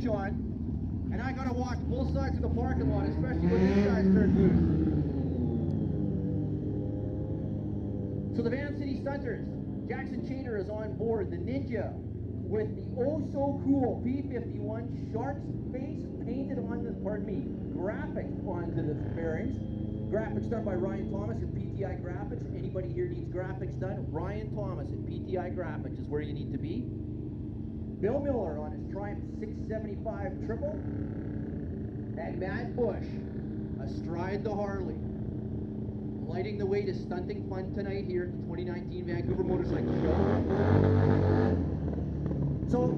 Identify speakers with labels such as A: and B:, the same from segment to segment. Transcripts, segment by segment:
A: hitch on, and I gotta walk both sides of the parking lot, especially when these guys turn loose. So the Van City Stunters, Jackson Chater is on board the Ninja with the oh-so-cool P51 shark's face painted on the, graphic onto the bearings. Graphics done by Ryan Thomas at PTI Graphics. Anybody here needs graphics done? Ryan Thomas at PTI Graphics is where you need to be. Bill Miller on his Triumph 675 triple. And Matt Bush astride the Harley. Lighting the way to stunting fun tonight here at the 2019 Vancouver Motorcycle Show. So,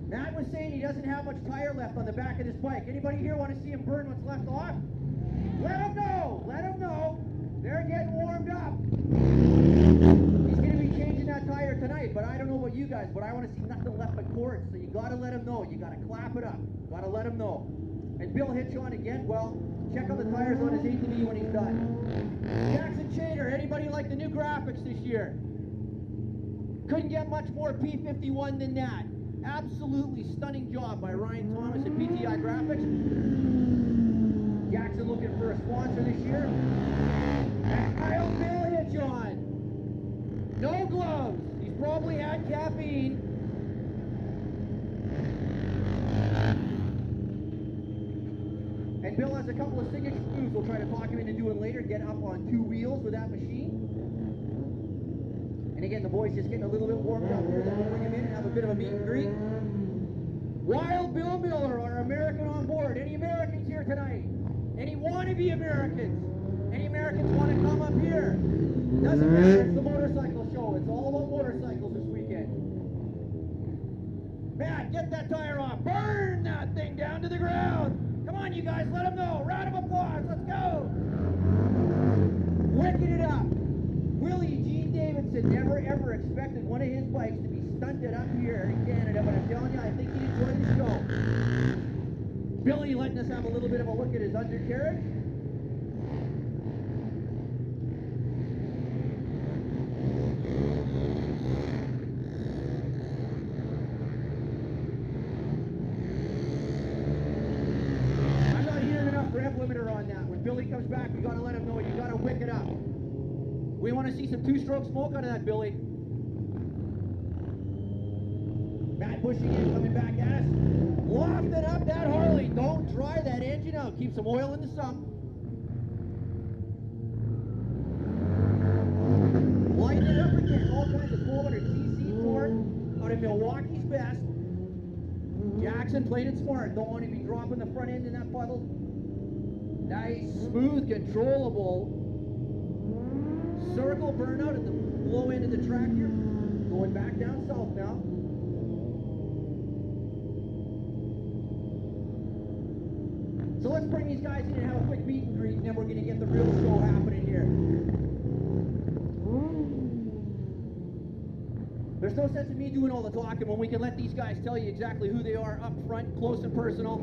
A: Matt was saying he doesn't have much tire left on the back of this bike. Anybody here want to see him burn what's left off? Let him know! Let him know! They're getting warmed up. He's going to be changing that tire tonight, but I don't know about you guys, but I want to see nothing left but cords, so you got to let him know. You got to clap it up. Got to let him know. And Bill hitch on again, well, check on the tires on his ATV when he's done. Jackson Chater, anybody like the new graphics this year? Couldn't get much more P51 than that. Absolutely stunning job by Ryan Thomas at PTI Graphics. Jackson looking for a sponsor this year. And Kyle Bill hitch on. No gloves. He's probably had caffeine. And Bill has a couple of signature moves we'll try to talk him into doing later. Get up on two wheels with that machine. And again, the boys just getting a little bit warmed up here. Then we'll bring him in and have a bit of a meet and greet. Wild Bill Miller, our American on board. Any Americans here tonight? Any wannabe Americans? Any Americans want to come up here? Doesn't matter, it's the motorcycle show. It's all about motorcycles this weekend. Matt, get that tire off. Burn that thing down to the ground. Come on, you guys, let them know. Round of applause, let's go. Wicked it up. Willie Gene Davidson never ever expected one of his bikes to be stunted up here in Canada, but I'm telling you, I think he enjoyed the show. Billy letting us have a little bit of a look at his undercarriage. I'm not hearing enough rev limiter on that. When Billy comes back, you gotta let him know, you gotta wick it up. We want to see some two-stroke smoke out of that, Billy. Matt pushing in, coming back at us. Lofting up that Harley. Don't dry that engine out. Keep some oil in the sump. Lighten it up again. All kinds of 400cc torque out of Milwaukee's best. Jackson played it smart. Don't want to be dropping the front end in that puddle. Nice, smooth, controllable circle burnout at the low end of the track here. Going back down south now. So let's bring these guys in and have a quick meet and greet, and then we're going to get the real show happening here. There's no sense in me doing all the talking when we can let these guys tell you exactly who they are up front, close and personal.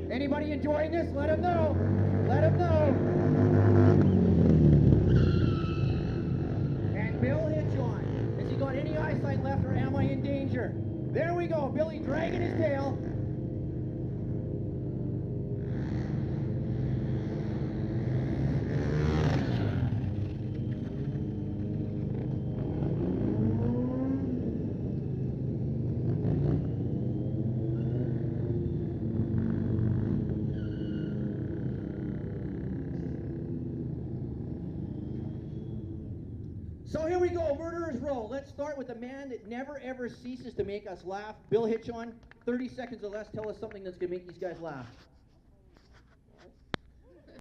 A: Anybody enjoying this? Let them know. Let them know. And Bill hitch on. Has he got any eyesight left, or am I in danger? There we go. Billy dragging his tail. So here we go, Murderer's Row. Let's start with the man that never ever ceases to make us laugh. Bill hitch on, 30 seconds or less. Tell us something that's going to make these guys laugh.